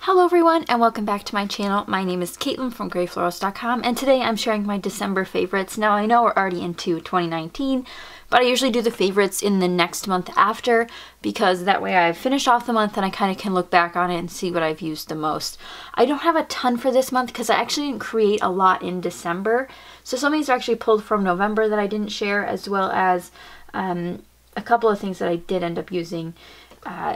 Hello everyone and welcome back to my channel. My name is Caitlin from Florals.com and today I'm sharing my December favorites. Now I know we're already into 2019, but I usually do the favorites in the next month after because that way I've finished off the month and I kind of can look back on it and see what I've used the most. I don't have a ton for this month because I actually didn't create a lot in December. So some of these are actually pulled from November that I didn't share, as well as a couple of things that I did end up using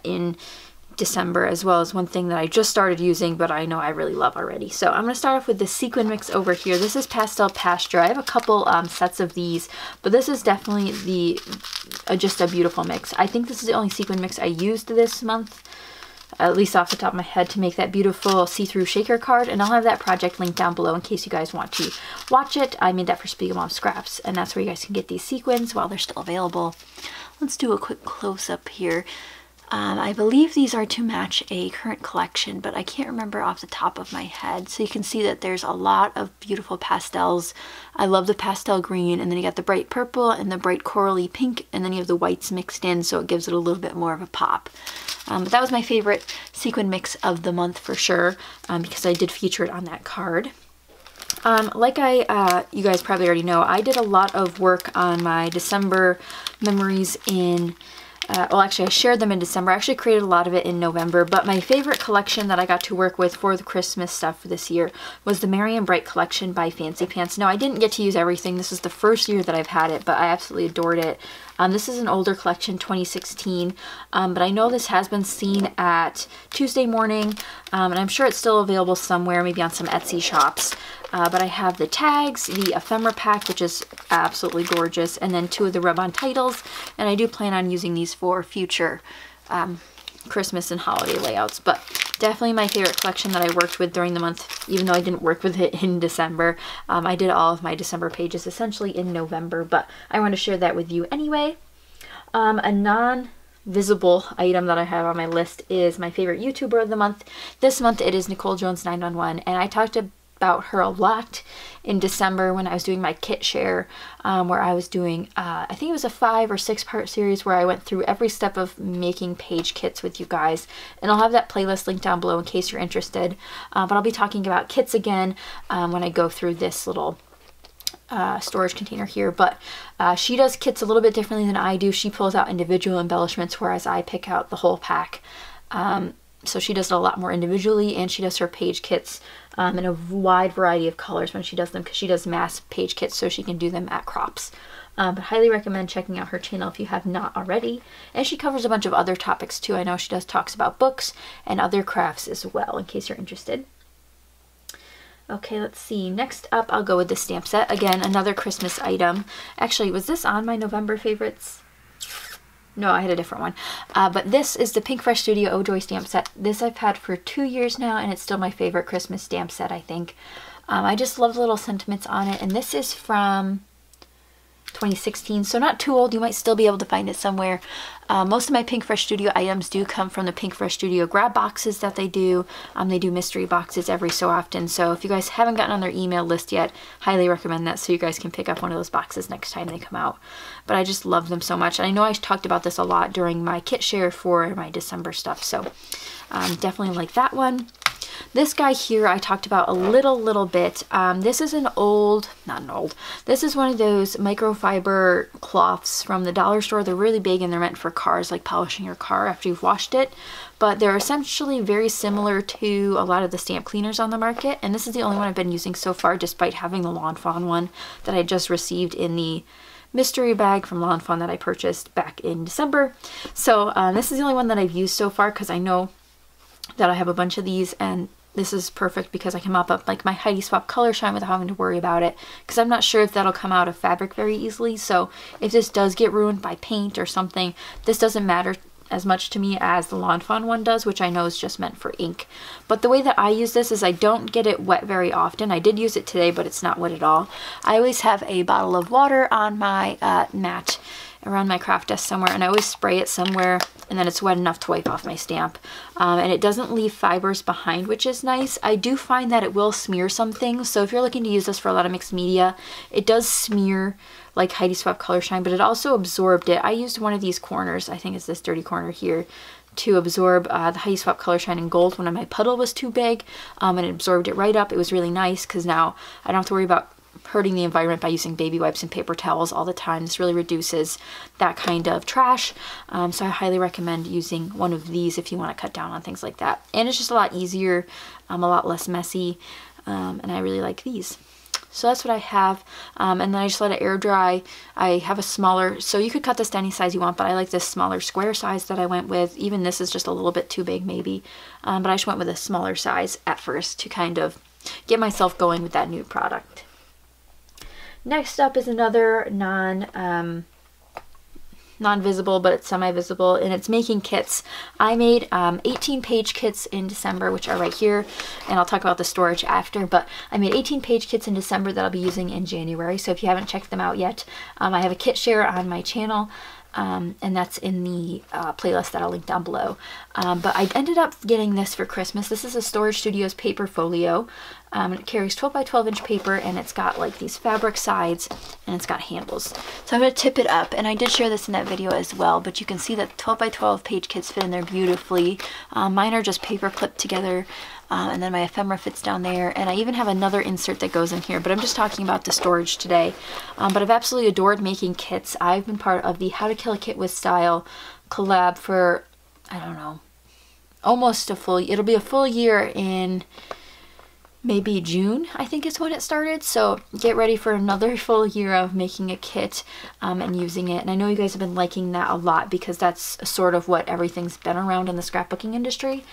in December, as well as one thing that I just started using but I know I really love already. So I'm going to start off with the sequin mix over here. This is Pastel Pasture. I have a couple sets of these, but this is definitely just a beautiful mix. I think this is the only sequin mix I used this month, at least off the top of my head, to make that beautiful see-through shaker card, and I'll have that project linked down below in case you guys want to watch it. I made that for Spiegel Mom Scraps, and that's where you guys can get these sequins while they're still available. Let's do a quick close-up here. I believe these are to match a current collection, but I can't remember off the top of my head. So you can see that there's a lot of beautiful pastels. I love the pastel green, and then you got the bright purple and the bright corally pink, and then you have the whites mixed in, so it gives it a little bit more of a pop. But that was my favorite sequin mix of the month for sure, because I did feature it on that card. You guys probably already know, I did a lot of work on my December memories in well, actually I shared them in December. I actually created a lot of it in November, but my favorite collection that I got to work with for the Christmas stuff for this year was the Merry and Bright collection by Fancy Pants. Now, I didn't get to use everything. This is the first year that I've had it, but I absolutely adored it. This is an older collection, 2016, but I know this has been seen at Tuesday Morning, and I'm sure it's still available somewhere, maybe on some Etsy shops. But I have the tags, the ephemera pack, which is absolutely gorgeous, and then 2 of the rub-on titles, and I do plan on using these for future Christmas and holiday layouts. But definitely my favorite collection that I worked with during the month, even though I didn't work with it in December. I did all of my December pages essentially in November, but I want to share that with you anyway. A non-visible item that I have on my list is my favorite YouTuber of the month. This month it is Nicole Jones 911, and I talked about her a lot in December when I was doing my kit share, where I was doing I think it was a 5 or 6 part series where I went through every step of making page kits with you guys, and I'll have that playlist linked down below in case you're interested. But I'll be talking about kits again when I go through this little storage container here. But she does kits a little bit differently than I do. She pulls out individual embellishments, whereas I pick out the whole pack. So she does it a lot more individually, and she does her page kits in a wide variety of colors when she does them, because she does mass page kits so she can do them at crops. But highly recommend checking out her channel if you have not already. And she covers a bunch of other topics too. I know she does talks about books and other crafts as well, in case you're interested. Okay, let's see. Next up, I'll go with the stamp set. Again, another Christmas item. Actually, was this on my November favorites? No, I had a different one. But this is the Pink Fresh Studio Oh Joy stamp set. This I've had for 2 years now, and it's still my favorite Christmas stamp set, I think. I just love the little sentiments on it, and this is from 2016, so not too old. You might still be able to find it somewhere. Most of my Pink Fresh Studio items do come from the Pink Fresh Studio grab boxes that they do. They do mystery boxes every so often, so if you guys haven't gotten on their email list yet, highly recommend that so you guys can pick up one of those boxes next time they come out. But I just love them so much, and I know I talked about this a lot during my kit share for my December stuff, so definitely like that one. This guy here I talked about a little bit. This is this is one of those microfiber cloths from the dollar store. They're really big and they're meant for cars, like polishing your car after you've washed it. But they're essentially very similar to a lot of the stamp cleaners on the market. And this is the only one I've been using so far, despite having the Lawn Fawn one that I just received in the mystery bag from Lawn Fawn that I purchased back in December. So this is the only one that I've used so far, because I know that I have a bunch of these, and this is perfect because I can mop up like my Heidi Swap color shine without having to worry about it, because I'm not sure if that'll come out of fabric very easily. So if this does get ruined by paint or something, this doesn't matter as much to me as the Lawn Fawn one does, which I know is just meant for ink. But the way that I use this is I don't get it wet very often. I did use it today, but it's not wet at all. I always have a bottle of water on my mat around my craft desk somewhere, and I always spray it somewhere and then it's wet enough to wipe off my stamp. And it doesn't leave fibers behind, which is nice. I do find that it will smear some things, so if you're looking to use this for a lot of mixed media, it does smear like Heidi Swapp Color Shine, but it also absorbed it. I used one of these corners, I think it's this dirty corner here, to absorb the Heidi Swapp Color Shine in gold when my puddle was too big, and it absorbed it right up. It was really nice because now I don't have to worry about hurting the environment by using baby wipes and paper towels all the time. This really reduces that kind of trash, so I highly recommend using one of these if you want to cut down on things like that. And it's just a lot easier, a lot less messy, and I really like these. So that's what I have, and then I just let it air dry. I have a smaller, so you could cut this to any size you want, but I like this smaller square size that I went with. Even this is just a little bit too big maybe, but I just went with a smaller size at first to kind of get myself going with that new product. Next up is another non-visible, but it's semi-visible, and it's making kits. I made 18-page kits in December, which are right here, and I'll talk about the storage after, but I made 18-page kits in December that I'll be using in January, so if you haven't checked them out yet, I have a kit share on my channel, and that's in the playlist that I'll link down below. But I ended up getting this for Christmas. This is a Storage Studios paper folio. It carries 12 by 12 inch paper, and it's got like these fabric sides, and it's got handles. So I'm going to tip it up, and I did share this in that video as well, but you can see that 12 by 12 page kits fit in there beautifully. Mine are just paper clipped together, and then my ephemera fits down there, and I even have another insert that goes in here, but I'm just talking about the storage today. But I've absolutely adored making kits. I've been part of the How to Kill a Kit with Style collab for, I don't know, almost a full, it'll be a full year in maybe June, I think is when it started. So get ready for another full year of making a kit and using it. And I know you guys have been liking that a lot because that's sort of what everything's been around in the scrapbooking industry.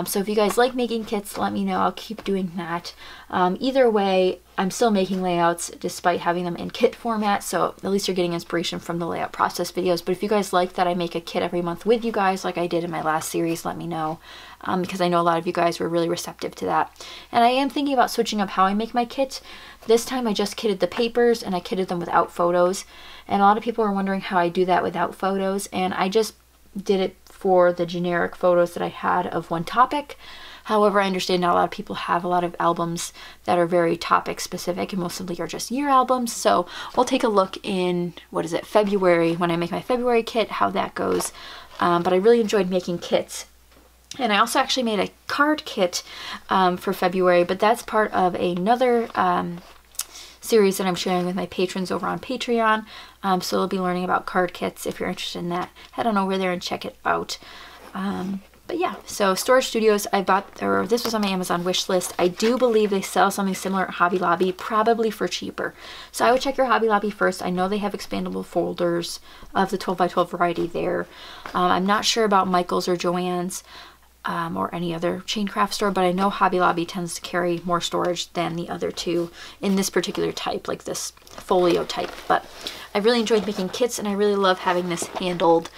So if you guys like making kits, let me know. I'll keep doing that. Either way, I'm still making layouts despite having them in kit format, so at least you're getting inspiration from the layout process videos. But if you guys like that I make a kit every month with you guys like I did in my last series, let me know, because I know a lot of you guys were really receptive to that. And I am thinking about switching up how I make my kit. This time I just kitted the papers, and I kitted them without photos, and a lot of people are wondering how I do that without photos, and I just did it for the generic photos that I had of one topic. However, I understand not a lot of people have a lot of albums that are very topic specific, and most of them are just year albums. So we'll take a look in, what is it, February, when I make my February kit, how that goes. But I really enjoyed making kits. And I also actually made a card kit for February, but that's part of another series that I'm sharing with my patrons over on Patreon. So they'll be learning about card kits. If you're interested in that, head on over there and check it out. But yeah, so Storage Studios, I bought, or this was on my Amazon wish list. I do believe they sell something similar at Hobby Lobby, probably for cheaper. So I would check your Hobby Lobby first. I know they have expandable folders of the 12 by 12 variety there. I'm not sure about Michael's or Joann's or any other chain craft store, but I know Hobby Lobby tends to carry more storage than the other two in this particular type, like this folio type. But I really enjoyed making kits, and I really love having this handled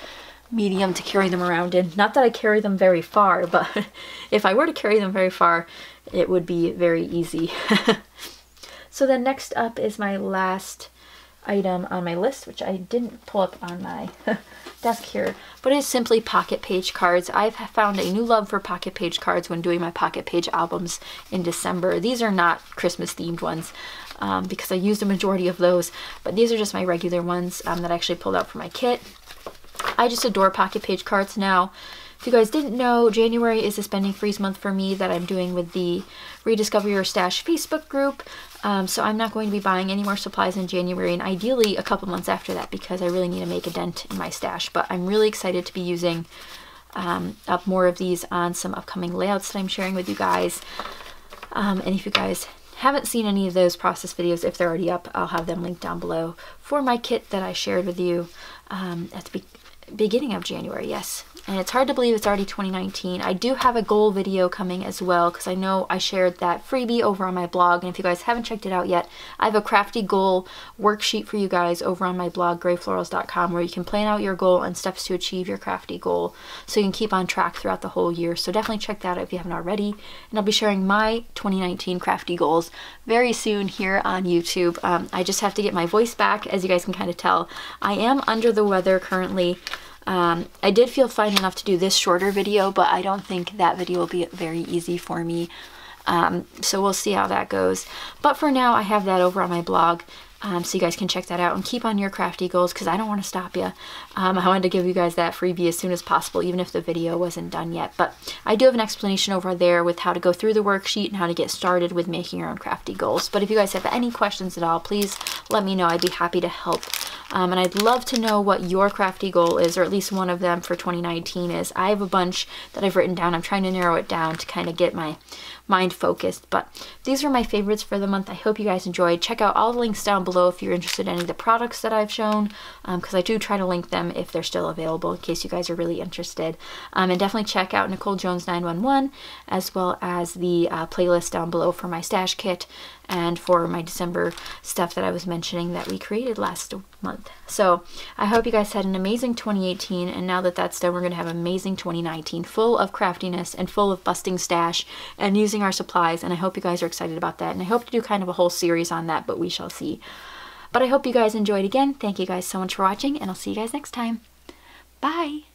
medium to carry them around in. Not that I carry them very far, but if I were to carry them very far, it would be very easy. So then next up is my last item on my list, which I didn't pull up on my desk here, but it's simply pocket page cards. I've found a new love for pocket page cards when doing my pocket page albums in December. These are not Christmas themed ones because I used a majority of those, but these are just my regular ones that I actually pulled out for my kit. I just adore pocket page cards now. If you guys didn't know, January is a spending freeze month for me that I'm doing with the Rediscover Your Stash Facebook group. So I'm not going to be buying any more supplies in January, and ideally a couple months after that, because I really need to make a dent in my stash. But I'm really excited to be using up more of these on some upcoming layouts that I'm sharing with you guys. And if you guys haven't seen any of those process videos, if they're already up, I'll have them linked down below for my kit that I shared with you at the beginning of January, yes. And it's hard to believe it's already 2019. I do have a goal video coming as well, because I know I shared that freebie over on my blog, and if you guys haven't checked it out yet, I have a crafty goal worksheet for you guys over on my blog, grayflorals.com, where you can plan out your goal and steps to achieve your crafty goal, so you can keep on track throughout the whole year. So definitely check that out if you haven't already, and I'll be sharing my 2019 crafty goals very soon here on YouTube. I just have to get my voice back. As you guys can kind of tell, I am under the weather currently. I did feel fine enough to do this shorter video, but I don't think that video will be very easy for me. So we'll see how that goes. But for now, I have that over on my blog. So you guys can check that out and keep on your crafty goals, because I don't want to stop you. I wanted to give you guys that freebie as soon as possible, even if the video wasn't done yet. But I do have an explanation over there with how to go through the worksheet and how to get started with making your own crafty goals. But if you guys have any questions at all, please let me know. I'd be happy to help. And I'd love to know what your crafty goal is, or at least one of them for 2019 is. I have a bunch that I've written down. I'm trying to narrow it down to kind of get my mind focused, but these are my favorites for the month. I hope you guys enjoyed. Check out all the links down below if you're interested in any of the products that I've shown, because I do try to link them if they're still available in case you guys are really interested. And definitely check out Nicole Jones 911, as well as the playlist down below for my stash kit and for my December stuff that I was mentioning that we created last month. So I hope you guys had an amazing 2018, and now that that's done, we're going to have an amazing 2019 full of craftiness and full of busting stash and using our supplies, and I hope you guys are excited about that, and I hope to do kind of a whole series on that, but we shall see. But I hope you guys enjoyed again. Thank you guys so much for watching, and I'll see you guys next time. Bye!